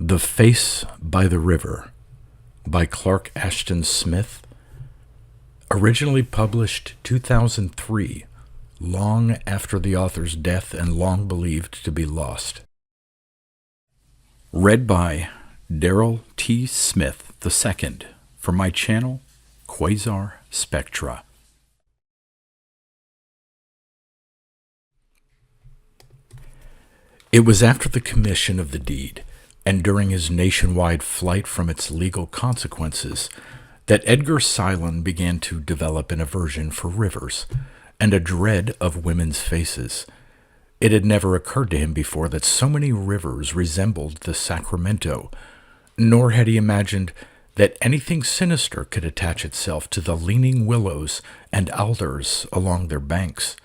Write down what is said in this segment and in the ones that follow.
The Face by the River by Clark Ashton Smith, originally published 2003, long after the author's death and long believed to be lost. Read by Darrell T. Smith II for my channel, Quasar Spectra. It was after the commission of the deed, and during his nationwide flight from its legal consequences, that Edgar Cylon began to develop an aversion for rivers and a dread of women's faces. It had never occurred to him before that so many rivers resembled the Sacramento, nor had he imagined that anything sinister could attach itself to the leaning willows and alders along their banks.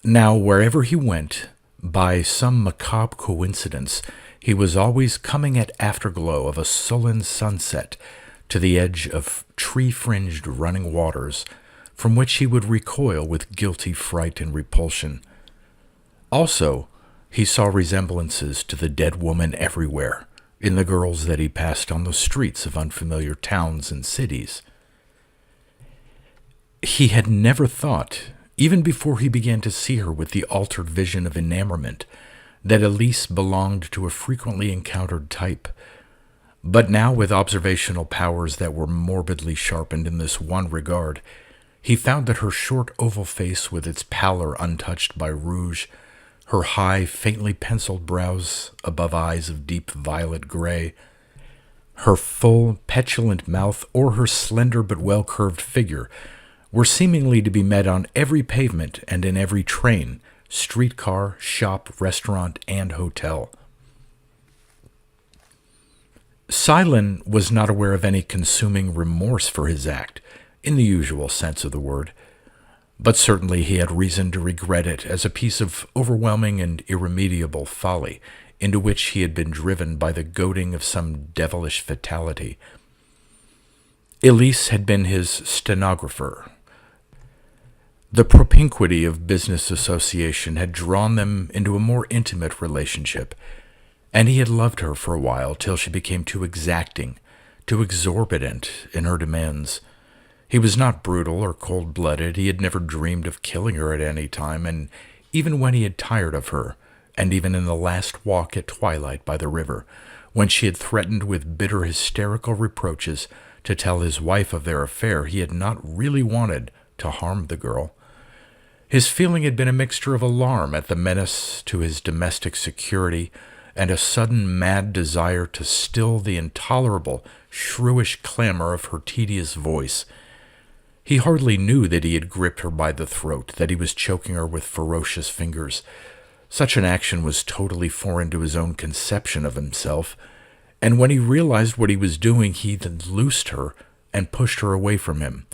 Now, wherever he went, by some macabre coincidence, he was always coming at afterglow of a sullen sunset to the edge of tree-fringed running waters, from which he would recoil with guilty fright and repulsion. Also, he saw resemblances to the dead woman everywhere, in the girls that he passed on the streets of unfamiliar towns and cities. He had never thought, even before he began to see her with the altered vision of enamorment, that Elise belonged to a frequently encountered type. But now, with observational powers that were morbidly sharpened in this one regard, he found that her short oval face with its pallor untouched by rouge, her high, faintly penciled brows above eyes of deep violet gray, her full, petulant mouth, or her slender but well-curved figure were seemingly to be met on every pavement and in every train, streetcar, shop, restaurant, and hotel. Cylon was not aware of any consuming remorse for his act, in the usual sense of the word, but certainly he had reason to regret it as a piece of overwhelming and irremediable folly, into which he had been driven by the goading of some devilish fatality. Elise had been his stenographer. The propinquity of business association had drawn them into a more intimate relationship, and he had loved her for a while till she became too exacting, too exorbitant in her demands. He was not brutal or cold-blooded. He had never dreamed of killing her at any time, and even when he had tired of her, and even in the last walk at twilight by the river, when she had threatened with bitter hysterical reproaches to tell his wife of their affair, he had not really wanted to harm the girl. His feeling had been a mixture of alarm at the menace to his domestic security and a sudden mad desire to still the intolerable, shrewish clamor of her tedious voice. He hardly knew that he had gripped her by the throat, that he was choking her with ferocious fingers. Such an action was totally foreign to his own conception of himself, and when he realized what he was doing, he then loosed her and pushed her away from him.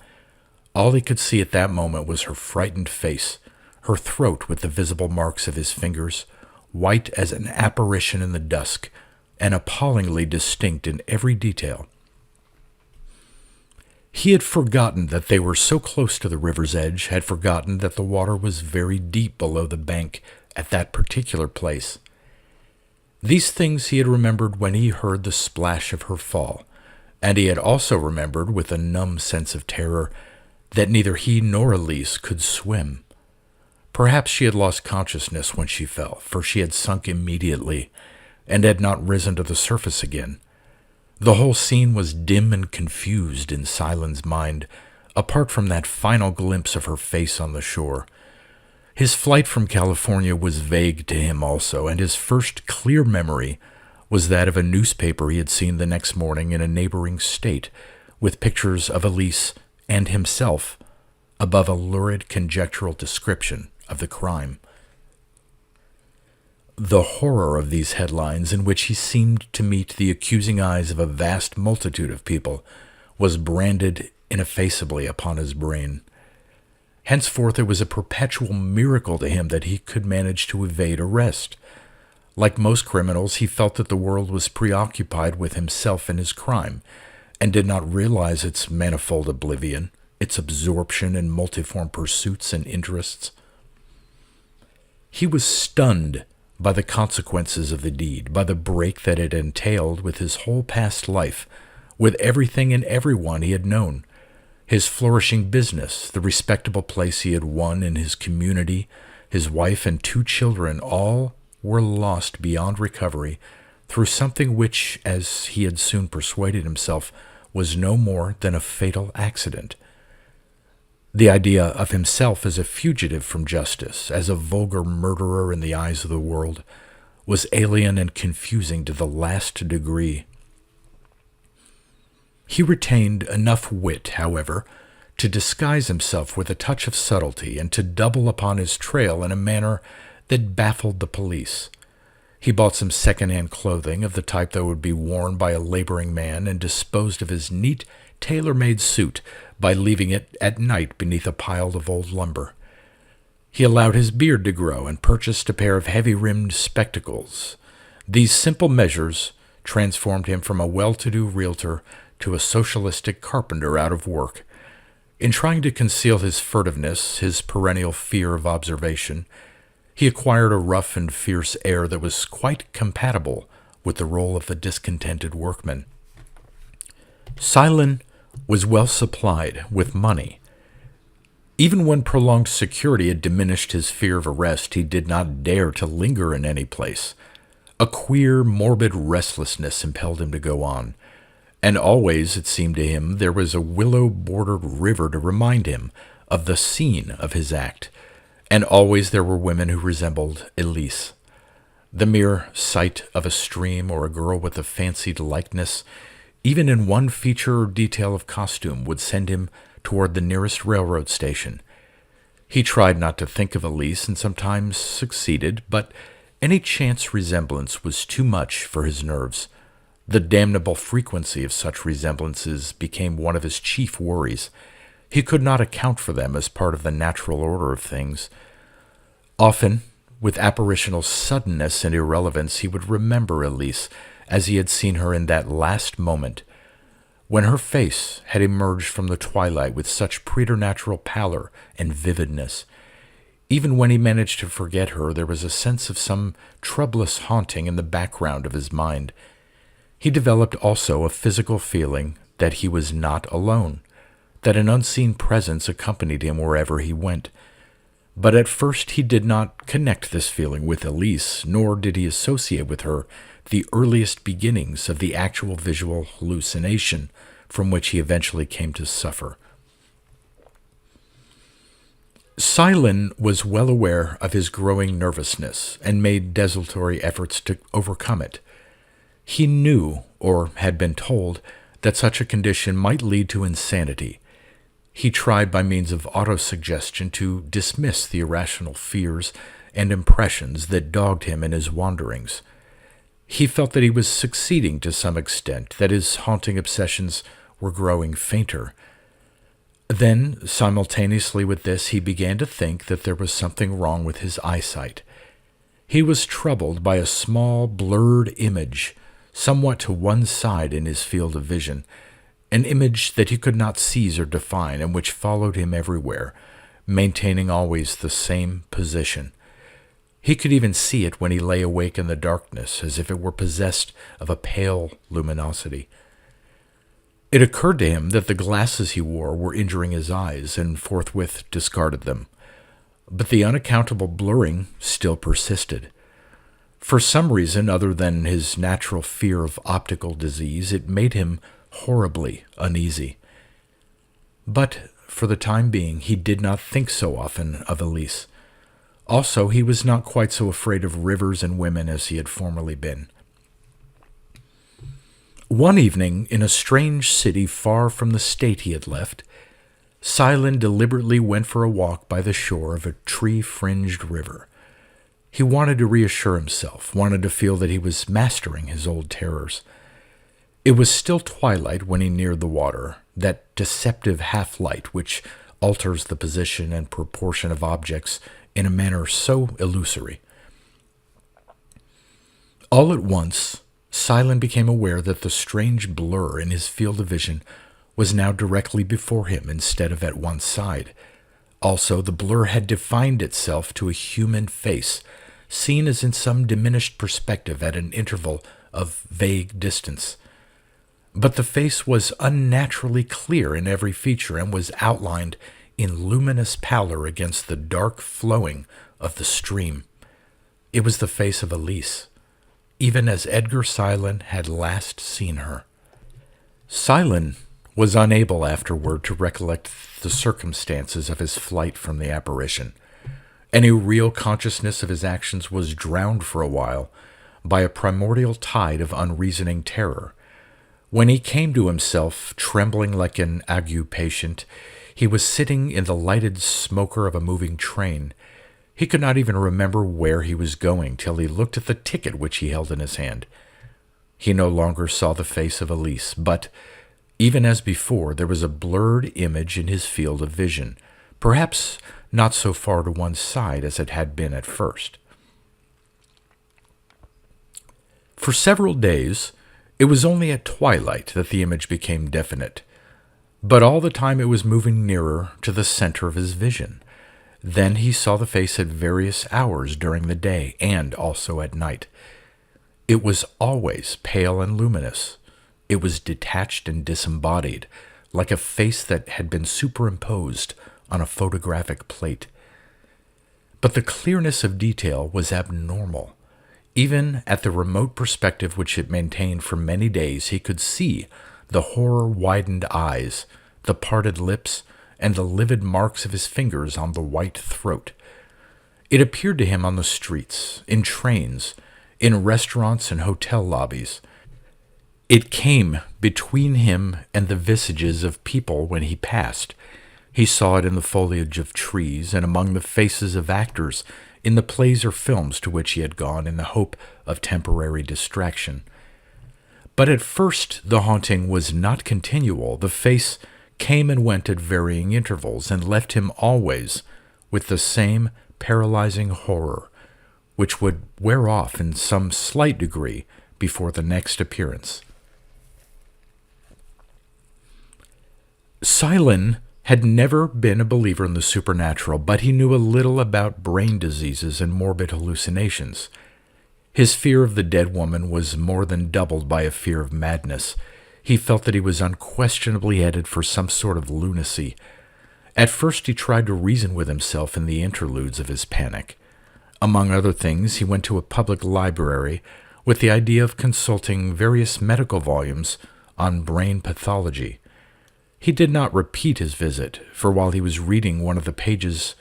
All he could see at that moment was her frightened face, her throat with the visible marks of his fingers, white as an apparition in the dusk, and appallingly distinct in every detail. He had forgotten that they were so close to the river's edge, had forgotten that the water was very deep below the bank at that particular place. These things he had remembered when he heard the splash of her fall, and he had also remembered, with a numb sense of terror, that neither he nor Elise could swim. Perhaps she had lost consciousness when she fell, for she had sunk immediately, and had not risen to the surface again. The whole scene was dim and confused in Cylon's mind, apart from that final glimpse of her face on the shore. His flight from California was vague to him also, and his first clear memory was that of a newspaper he had seen the next morning in a neighboring state, with pictures of Elise and himself above a lurid conjectural description of the crime. The horror of these headlines, in which he seemed to meet the accusing eyes of a vast multitude of people, was branded ineffaceably upon his brain. Henceforth it was a perpetual miracle to him that he could manage to evade arrest. Like most criminals, he felt that the world was preoccupied with himself and his crime, and did not realize its manifold oblivion, its absorption in multiform pursuits and interests. He was stunned by the consequences of the deed, by the break that it entailed with his whole past life, with everything and everyone he had known, his flourishing business, the respectable place he had won in his community, his wife and 2 children, all were lost beyond recovery through something which, as he had soon persuaded himself, was no more than a fatal accident. The idea of himself as a fugitive from justice, as a vulgar murderer in the eyes of the world, was alien and confusing to the last degree. He retained enough wit, however, to disguise himself with a touch of subtlety and to double upon his trail in a manner that baffled the police. He bought some second-hand clothing of the type that would be worn by a laboring man and disposed of his neat, tailor-made suit by leaving it at night beneath a pile of old lumber. He allowed his beard to grow and purchased a pair of heavy-rimmed spectacles. These simple measures transformed him from a well-to-do realtor to a socialistic carpenter out of work. In trying to conceal his furtiveness, his perennial fear of observation, he acquired a rough and fierce air that was quite compatible with the role of a discontented workman. Silin was well supplied with money. Even when prolonged security had diminished his fear of arrest, he did not dare to linger in any place. A queer, morbid restlessness impelled him to go on, and always, it seemed to him, there was a willow-bordered river to remind him of the scene of his act, and always there were women who resembled Elise. The mere sight of a stream or a girl with a fancied likeness, even in one feature or detail of costume, would send him toward the nearest railroad station. He tried not to think of Elise and sometimes succeeded, but any chance resemblance was too much for his nerves. The damnable frequency of such resemblances became one of his chief worries. He could not account for them as part of the natural order of things. Often, with apparitional suddenness and irrelevance, he would remember Elise as he had seen her in that last moment, when her face had emerged from the twilight with such preternatural pallor and vividness. Even when he managed to forget her, there was a sense of some troublous haunting in the background of his mind. He developed also a physical feeling that he was not alone, that an unseen presence accompanied him wherever he went. But at first he did not connect this feeling with Elise, nor did he associate with her the earliest beginnings of the actual visual hallucination from which he eventually came to suffer. Silin was well aware of his growing nervousness and made desultory efforts to overcome it. He knew, or had been told, that such a condition might lead to insanity. He tried by means of autosuggestion to dismiss the irrational fears and impressions that dogged him in his wanderings. He felt that he was succeeding to some extent, that his haunting obsessions were growing fainter. Then, simultaneously with this, he began to think that there was something wrong with his eyesight. He was troubled by a small, blurred image, somewhat to one side in his field of vision, an image that he could not seize or define, and which followed him everywhere, maintaining always the same position. He could even see it when he lay awake in the darkness, as if it were possessed of a pale luminosity. It occurred to him that the glasses he wore were injuring his eyes, and forthwith discarded them. But the unaccountable blurring still persisted. For some reason other than his natural fear of optical disease, it made him horribly uneasy. But for the time being, he did not think so often of Elise. Also, he was not quite so afraid of rivers and women as he had formerly been. One evening, in a strange city far from the state he had left, Silin deliberately went for a walk by the shore of a tree-fringed river. He wanted to reassure himself, wanted to feel that he was mastering his old terrors. It was still twilight when he neared the water, that deceptive half-light which alters the position and proportion of objects in a manner so illusory. All at once, Silin became aware that the strange blur in his field of vision was now directly before him instead of at one side. Also, the blur had defined itself to a human face, seen as in some diminished perspective at an interval of vague distance. But the face was unnaturally clear in every feature and was outlined in luminous pallor against the dark flowing of the stream. It was the face of Elise, even as Edgar Silin had last seen her. Silin was unable afterward to recollect the circumstances of his flight from the apparition. Any real consciousness of his actions was drowned for a while by a primordial tide of unreasoning terror. When he came to himself, trembling like an ague patient, he was sitting in the lighted smoker of a moving train. He could not even remember where he was going till he looked at the ticket which he held in his hand. He no longer saw the face of Elise, but, even as before, there was a blurred image in his field of vision, perhaps not so far to one side as it had been at first. For several days, it was only at twilight that the image became definite, but all the time it was moving nearer to the center of his vision. Then he saw the face at various hours during the day and also at night. It was always pale and luminous. It was detached and disembodied, like a face that had been superimposed on a photographic plate. But the clearness of detail was abnormal. Even at the remote perspective which it maintained for many days, he could see the horror-widened eyes, the parted lips, and the livid marks of his fingers on the white throat. It appeared to him on the streets, in trains, in restaurants and hotel lobbies. It came between him and the visages of people when he passed. He saw it in the foliage of trees and among the faces of actors in the plays or films to which he had gone in the hope of temporary distraction. But at first the haunting was not continual. The face came and went at varying intervals and left him always with the same paralyzing horror, which would wear off in some slight degree before the next appearance. Silin had never been a believer in the supernatural, but he knew a little about brain diseases and morbid hallucinations. His fear of the dead woman was more than doubled by a fear of madness. He felt that he was unquestionably headed for some sort of lunacy. At first he tried to reason with himself in the interludes of his panic. Among other things, he went to a public library with the idea of consulting various medical volumes on brain pathology. He did not repeat his visit, for while he was reading one of the pages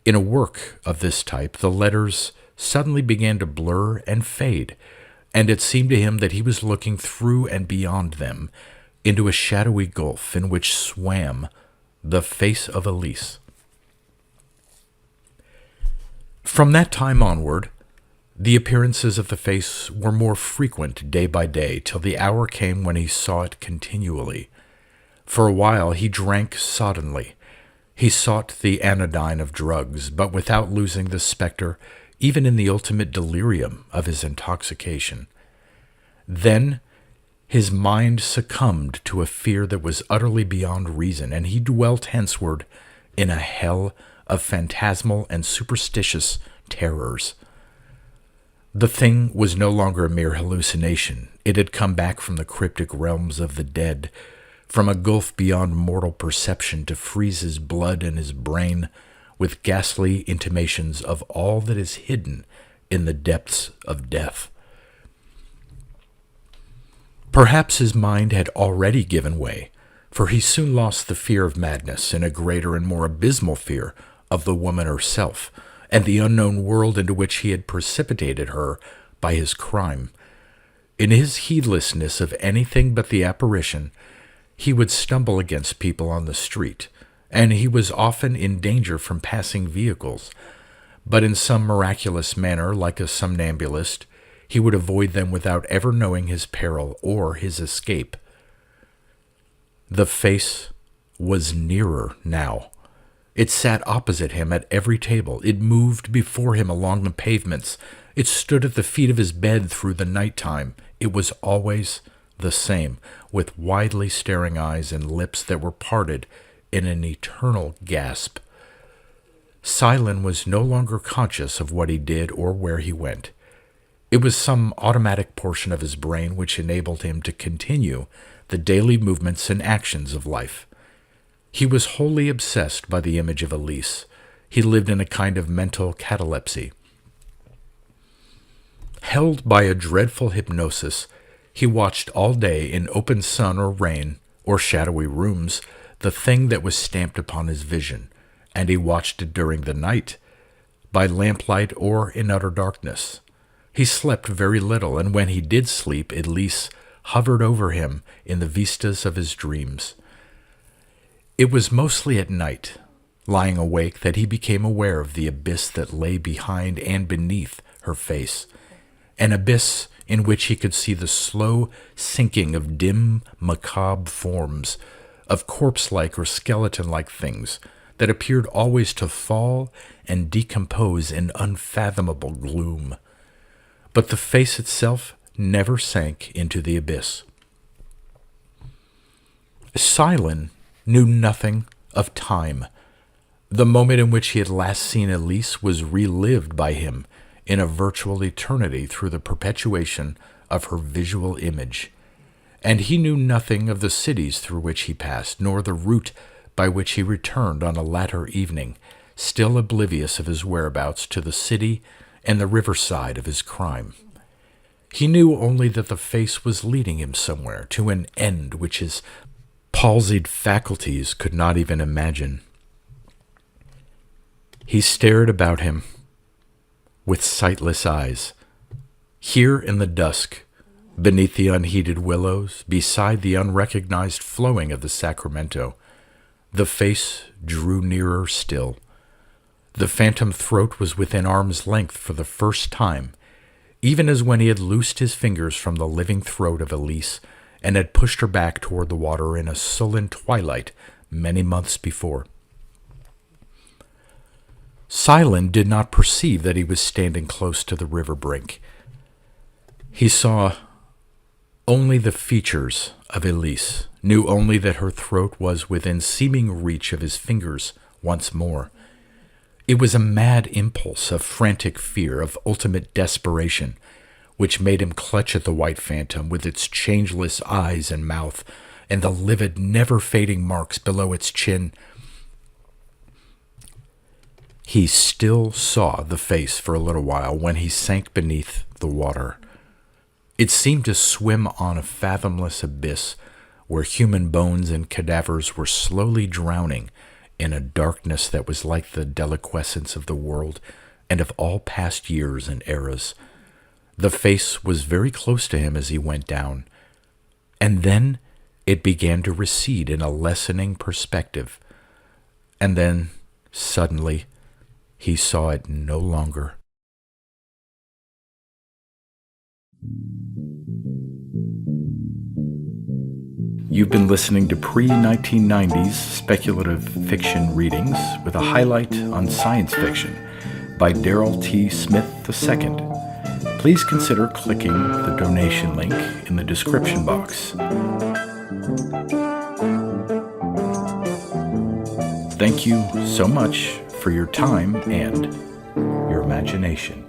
in a work of this type, the letters suddenly began to blur and fade, and it seemed to him that he was looking through and beyond them into a shadowy gulf in which swam the face of Elise. From that time onward, the appearances of the face were more frequent day by day, till the hour came when he saw it continually. For a while he drank soddenly. He sought the anodyne of drugs, but without losing the specter, even in the ultimate delirium of his intoxication. Then his mind succumbed to a fear that was utterly beyond reason, and he dwelt henceforward in a hell of phantasmal and superstitious terrors. The thing was no longer a mere hallucination. It had come back from the cryptic realms of the dead, from a gulf beyond mortal perception, to freeze his blood and his brain with ghastly intimations of all that is hidden in the depths of death. Perhaps his mind had already given way, for he soon lost the fear of madness in a greater and more abysmal fear of the woman herself, and the unknown world into which he had precipitated her by his crime. In his heedlessness of anything but the apparition, he would stumble against people on the street, and he was often in danger from passing vehicles. But in some miraculous manner, like a somnambulist, he would avoid them without ever knowing his peril or his escape. The face was nearer now. It sat opposite him at every table. It moved before him along the pavements. It stood at the feet of his bed through the night time. It was always the same, with widely staring eyes and lips that were parted in an eternal gasp. Silent was no longer conscious of what he did or where he went. It was some automatic portion of his brain which enabled him to continue the daily movements and actions of life. He was wholly obsessed by the image of Elise. He lived in a kind of mental catalepsy. Held by a dreadful hypnosis, he watched all day in open sun or rain or shadowy rooms the thing that was stamped upon his vision, and he watched it during the night, by lamplight or in utter darkness. He slept very little, and when he did sleep, Elise hovered over him in the vistas of his dreams. It was mostly at night, lying awake, that he became aware of the abyss that lay behind and beneath her face, an abyss in which he could see the slow sinking of dim, macabre forms, of corpse-like or skeleton-like things that appeared always to fall and decompose in unfathomable gloom. But the face itself never sank into the abyss. Silent knew nothing of time. The moment in which he had last seen Elise was relived by him in a virtual eternity through the perpetuation of her visual image. And he knew nothing of the cities through which he passed, nor the route by which he returned on a latter evening, still oblivious of his whereabouts, to the city and the riverside of his crime. He knew only that the face was leading him somewhere, to an end which his palsied faculties could not even imagine. He stared about him with sightless eyes. Here in the dusk, beneath the unheeded willows, beside the unrecognized flowing of the Sacramento, the face drew nearer still. The phantom throat was within arm's length for the first time, even as when he had loosed his fingers from the living throat of Elise and had pushed her back toward the water in a sullen twilight many months before. Silent did not perceive that he was standing close to the river brink. He saw only the features of Elise, knew only that her throat was within seeming reach of his fingers once more. It was a mad impulse of frantic fear, of ultimate desperation, which made him clutch at the white phantom with its changeless eyes and mouth, and the livid, never-fading marks below its chin. He still saw the face for a little while when he sank beneath the water. It seemed to swim on a fathomless abyss where human bones and cadavers were slowly drowning in a darkness that was like the deliquescence of the world and of all past years and eras. The face was very close to him as he went down, and then it began to recede in a lessening perspective, and then, suddenly, he saw it no longer. You've been listening to pre-1990s speculative fiction readings with a highlight on science fiction by Darrell T. Smith II. Please consider clicking the donation link in the description box. Thank you so much for your time and your imagination.